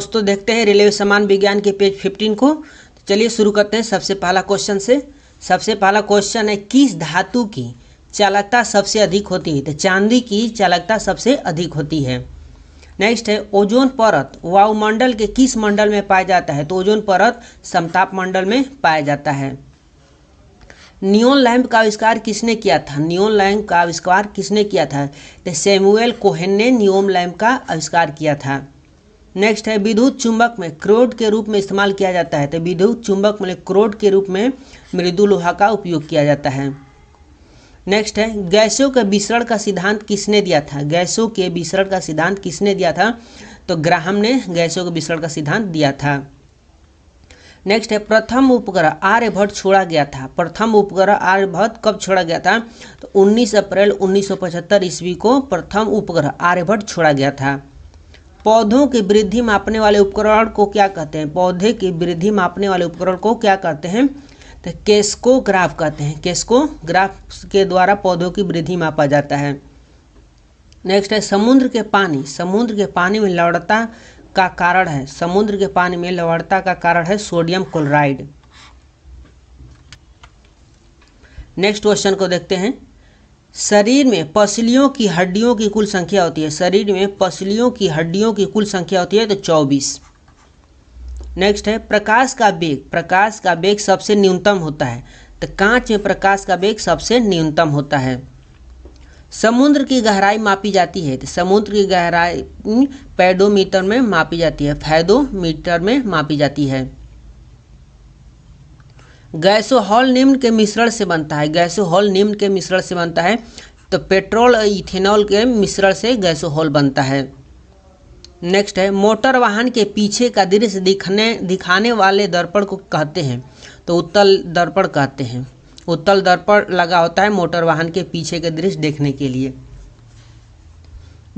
दोस्तों देखते हैं रेलवे सामान्य विज्ञान के पेज 15 को। तो चलिए शुरू करते हैं सबसे पहला क्वेश्चन से। सबसे पहला क्वेश्चन है, किस धातु की चालकता सबसे अधिक होती है? तो चांदी की चालकता सबसे अधिक होती है। नेक्स्ट है, ओजोन परत वायुमंडल के किस मंडल में पाया जाता है? तो ओजोन परत समताप मंडल में पाया जाता है। नियोन लैंप का आविष्कार किसने किया था? नियोन लैंप का आविष्कार किसने किया था? तो सैमुअल कोहेन ने नियोन लैंप का आविष्कार किया था। नेक्स्ट है, विद्युत चुंबक में क्रोड के रूप में इस्तेमाल किया जाता है। तो विद्युत चुंबक में क्रोड के रूप में मृदु लोहा का उपयोग किया जाता है। नेक्स्ट है, गैसों के विसरण का सिद्धांत किसने दिया था? गैसों के विसरण का सिद्धांत किसने दिया था? तो ग्राहम ने गैसों के विसरण का सिद्धांत दिया था। नेक्स्ट है, प्रथम उपग्रह आर्यभट्ट छोड़ा गया था। प्रथम उपग्रह आर्यभट्ट कब छोड़ा गया था? तो 19 अप्रैल 1975 ईस्वी को प्रथम उपग्रह आर्यभट्ट छोड़ा गया था। पौधों की वृद्धि मापने वाले उपकरण को क्या कहते हैं? पौधे की वृद्धि मापने वाले उपकरण को क्या कहते हैं? तो केस्कोग्राफ कहते हैं। केस्कोग्राफ के द्वारा पौधों की वृद्धि मापा जाता है। नेक्स्ट है, समुद्र के पानी में लवणता का कारण है। समुद्र के पानी में लवणता का कारण है सोडियम क्लोराइड। नेक्स्ट क्वेश्चन को देखते हैं। शरीर में पसलियों की हड्डियों की कुल संख्या होती है। शरीर में पसलियों की हड्डियों की कुल संख्या होती है तो 24। नेक्स्ट है, प्रकाश का वेग सबसे न्यूनतम होता है। तो कांच में प्रकाश का वेग सबसे न्यूनतम होता है। समुद्र की गहराई मापी जाती है। तो समुद्र की गहराई पैडोमीटर में मापी जाती है। फैदोमीटर में मापी जाती है। गैसोहॉल निम्न के मिश्रण से बनता है। गैसोहॉल निम्न के मिश्रण से बनता है। तो पेट्रोल और इथेनॉल के मिश्रण से गैसोहॉल बनता है। नेक्स्ट है, मोटर वाहन के पीछे का दृश्य दिखाने वाले दर्पण को कहते हैं। तो उत्तल दर्पण कहते हैं। उत्तल दर्पण लगा होता है मोटर वाहन के पीछे के दृश्य देखने के लिए।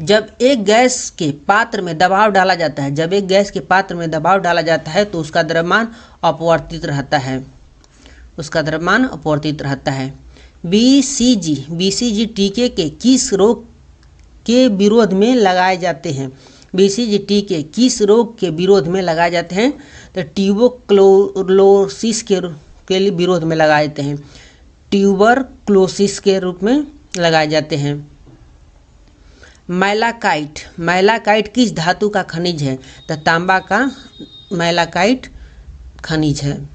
जब एक गैस के पात्र में दबाव डाला जाता है तो उसका द्रव्यमान अपवर्तित रहता है। बीसीजी टीके के किस रोग के विरोध में लगाए जाते हैं? बीसीजी टीके किस रोग के विरोध में लगाए जाते हैं? तो ट्यूबरक्लोसिस के विरोध में लगाए जाते हैं। ट्यूबरक्लोसिस के रूप में लगाए जाते हैं। मैलाकाइट किस धातु का खनिज है? तो तांबा का मैलाकाइट खनिज है।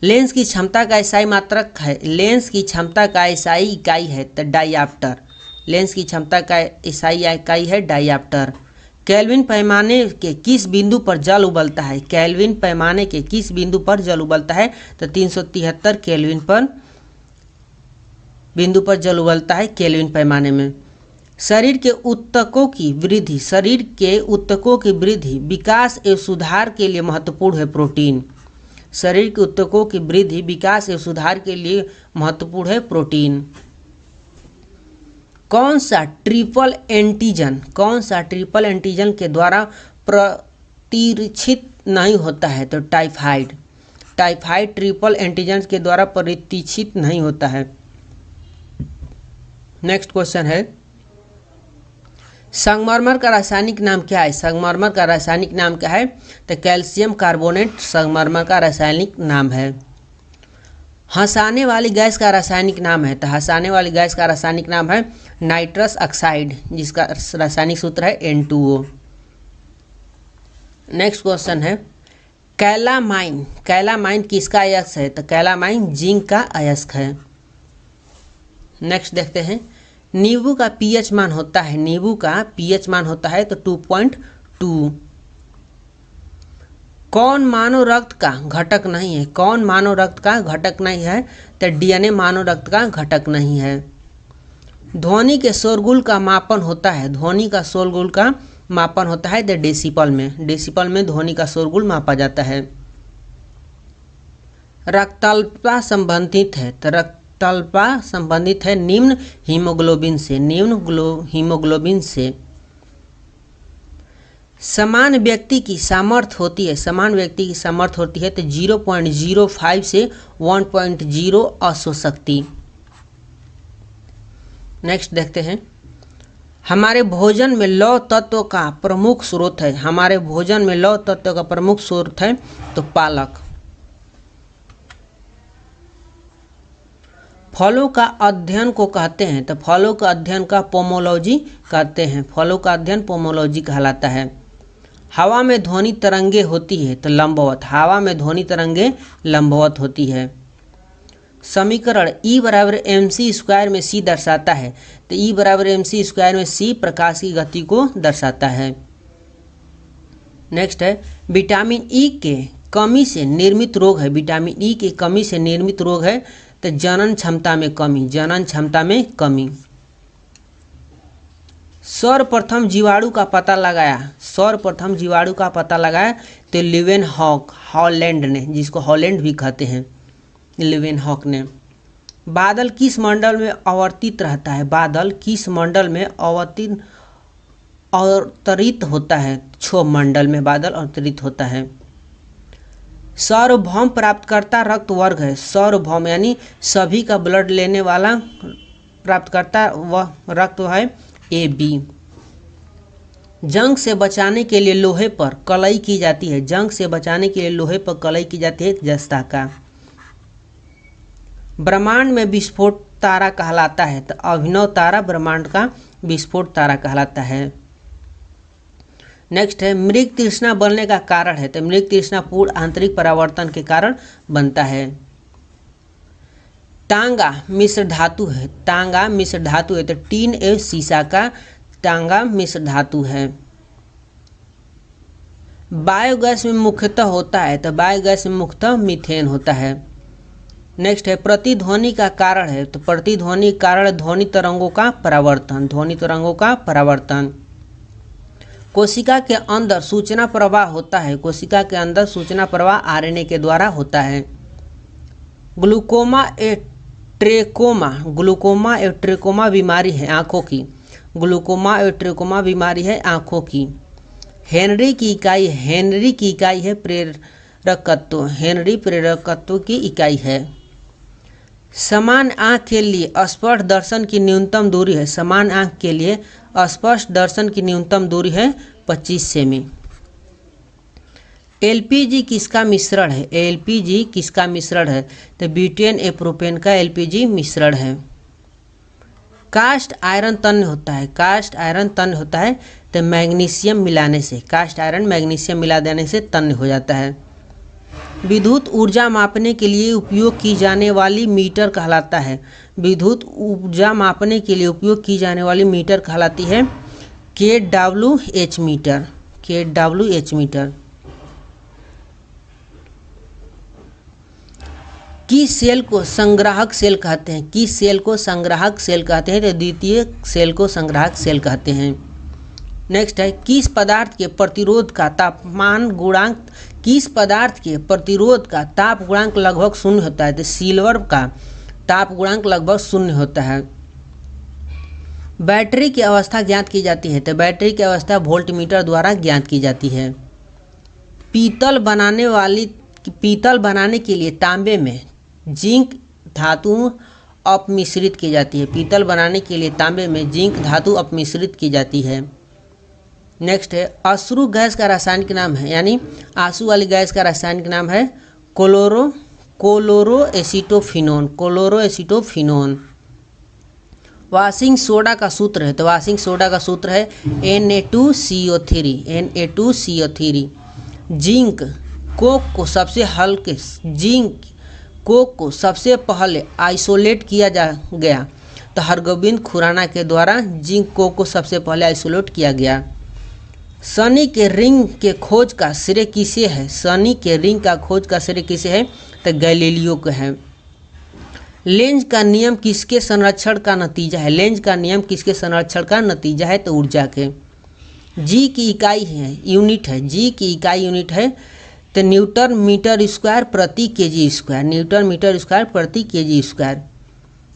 लेंस की क्षमता का एसआई मात्रक है। लेंस की क्षमता का एसआई इकाई है तो डायऑप्टर। लेंस की क्षमता का एसआई इकाई है डायऑप्टर। केल्विन पैमाने के किस बिंदु पर जल उबलता है? केल्विन पैमाने के किस बिंदु पर जल उबलता है? तो 373 केल्विन पर बिंदु पर जल उबलता है केल्विन पैमाने में। शरीर के ऊतकों की वृद्धि विकास एवं सुधार के लिए महत्वपूर्ण है प्रोटीन। शरीर के ऊतकों की वृद्धि विकास एवं सुधार के लिए महत्वपूर्ण है प्रोटीन। कौन सा ट्रिपल एंटीजन के द्वारा प्रतिरक्षित नहीं होता है? तो टाइफाइड ट्रिपल एंटीजन के द्वारा प्रतिरक्षित नहीं होता है। नेक्स्ट क्वेश्चन है, संगमरमर का रासायनिक नाम क्या है? संगमरमर का रासायनिक नाम क्या है? तो कैल्शियम कार्बोनेट संगमरमर का रासायनिक नाम है। हंसाने वाली गैस का रासायनिक नाम है। तो हंसाने वाली गैस का रासायनिक नाम है नाइट्रस ऑक्साइड, जिसका रासायनिक सूत्र है N2O। नेक्स्ट क्वेश्चन है, कैलामाइन किसका अयस्क है? तो कैलामाइन जिंक का अयस्क है। नेक्स्ट देखते हैं, नींबू का पीएच मान होता है तो 2.2। कौन मानव रक्त का घटक नहीं है? तो डीएनए मानव रक्त का घटक नहीं है। ध्वनि के शोरगुल का मापन होता है तो डेसिबल में ध्वनि का शोरगुल मापा जाता है। रक्तअल्पता संबंधित है निम्न हीमोग्लोबिन से। समान व्यक्ति की सामर्थ्य होती है तो 0.05 से 1.0 अश्व शक्ति। नेक्स्ट देखते हैं, हमारे भोजन में लौह तत्व का प्रमुख स्रोत है, हमारे भोजन में लौह तत्व का प्रमुख स्रोत है तो पालक। फलों का अध्ययन को कहते हैं तो फलों का अध्ययन का पोमोलॉजी कहते हैं, फलों का अध्ययन पोमोलॉजी कहलाता है। हवा में ध्वनि तरंगे होती है तो लंबवत, हवा में ध्वनि तरंगे लंबवत होती है। समीकरण E बराबर mc² में c दर्शाता है तो E बराबर mc² में c प्रकाश की गति को दर्शाता है। नेक्स्ट है विटामिन E के कमी से निर्मित रोग है, विटामिन E की कमी से निर्मित रोग है तो जनन क्षमता में कमी, जनन क्षमता में कमी। सर्वप्रथम जीवाणु का पता लगाया, सर्वप्रथम जीवाणु का पता लगाया तो लीवेनहॉक, हॉलैंड ने, जिसको हॉलैंड भी कहते हैं, लीवेनहॉक ने। बादल किस मंडल में अवर्तित रहता है, बादल किस मंडल में अवतरित होता है, क्षोभ मंडल में बादल अवतरित होता है। सार्वभौम प्राप्तकर्ता रक्त वर्ग है, सार्वभौम यानी सभी का ब्लड लेने वाला प्राप्तकर्ता वह रक्त है AB। जंग से बचाने के लिए लोहे पर कलई की जाती है, जंग से बचाने के लिए लोहे पर कलई की जाती है जस्ता का। ब्रह्मांड में विस्फोट तारा कहलाता है तो अभिनव तारा ब्रह्मांड का विस्फोट तारा कहलाता है। नेक्स्ट है मृग तृष्णा बनने का कारण है तो मृग तृष्णा पूर्ण आंतरिक परावर्तन के कारण बनता है। तांगा मिश्र धातु है, तांगा मिश्र धातु है तो टीन एवं सीसा का तांगा मिश्र धातु है। बायोगैस में मुख्यतः होता है तो बायोगैस में मुख्यतः मीथेन होता है। नेक्स्ट है प्रतिध्वनि का कारण है तो प्रतिध्वनि कारण ध्वनि तरंगों का परावर्तन, ध्वनि तरंगों का परावर्तन। कोशिका के अंदर सूचना प्रवाह होता है, कोशिका के अंदर सूचना प्रवाह आरएनए के द्वारा होता है। ग्लूकोमा एवं ट्रेकोमा बीमारी है आँखों की, ग्लूकोमा एवं ट्रेकोमा बीमारी है आँखों की। हेनरी की इकाई है प्रेरकत्व, हेनरी प्रेरकत्व की इकाई है। समान आँख के लिए स्पष्ट दर्शन की न्यूनतम दूरी है, समान आँख के लिए स्पष्ट दर्शन की न्यूनतम दूरी है 25 सेमी। एलपीजी किसका मिश्रण है, एलपीजी किसका मिश्रण है तो ब्यूटेन ए प्रोपेन का एलपीजी मिश्रण है। कास्ट आयरन तन्य होता है, कास्ट आयरन तन्य होता है तो मैग्नीशियम मिलाने से, कास्ट आयरन मैग्नीशियम मिला देने से तन्य हो जाता है। विद्युत ऊर्जा मापने के लिए उपयोग की जाने वाली मीटर कहलाता है, विद्युत ऊर्जा मापने के लिए उपयोग की जाने वाली मीटर कहलाती है kWh मीटर, kWh मीटर। किस सेल को संग्राहक सेल कहते हैं, किस सेल को संग्राहक सेल कहते हैं तो द्वितीय सेल को संग्राहक सेल कहते हैं। नेक्स्ट है किस पदार्थ के प्रतिरोध का तापमान गुणांक, किस पदार्थ के प्रतिरोध का ताप गुणांक लगभग 0 होता है तो सिल्वर का ताप गुणांक लगभग 0 होता है। बैटरी की अवस्था ज्ञात की जाती है तो बैटरी की अवस्था वोल्टमीटर द्वारा ज्ञात की जाती है। पीतल बनाने के लिए तांबे में जिंक धातु अपमिश्रित की जाती है, पीतल बनाने के लिए तांबे में जिंक धातु अपमिश्रित की जाती है। नेक्स्ट है अश्रु गैस का रासायनिक नाम है, यानी आंसू वाली गैस का रासायनिक नाम है क्लोरोएसिटोफिनोन, क्लोरोएसिटोफिनोन। वाशिंग सोडा का सूत्र है तो वाशिंग सोडा का सूत्र है Na2CO3, Na2CO3। जिंक कोक को सबसे पहले आइसोलेट किया गया तो हरगोबिंद खुराना के द्वारा जिंक कोक को सबसे पहले आइसोलेट किया गया। शनि के रिंग के खोज का श्रेय किसे है, शनि के रिंग का खोज का श्रेय किसे है तो गैलीलियो को है। लेंज का नियम किसके संरक्षण का नतीजा है, लेंज का नियम किसके संरक्षण का नतीजा है तो ऊर्जा के। जी की इकाई है यूनिट है, जी की इकाई यूनिट है तो न्यूटन मीटर स्क्वायर प्रति kg square, newton metre square प्रति केजी स्क्वायर।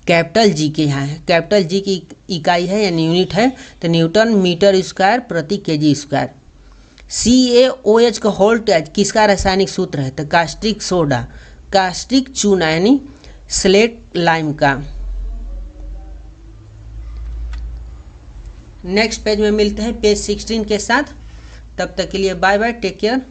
कैपिटल जी के यहाँ है, कैपिटल जी की इकाई है यानी यूनिट है तो न्यूटन मीटर स्क्वायर प्रति केजी स्क्वायर। CaOH का वोल्टेज किसका रासायनिक सूत्र है तो कास्टिक सोडा, कास्टिक चूना यानी स्लेट लाइम का। नेक्स्ट पेज में मिलते हैं पेज 16 के साथ। तब तक के लिए बाय बाय, टेक केयर।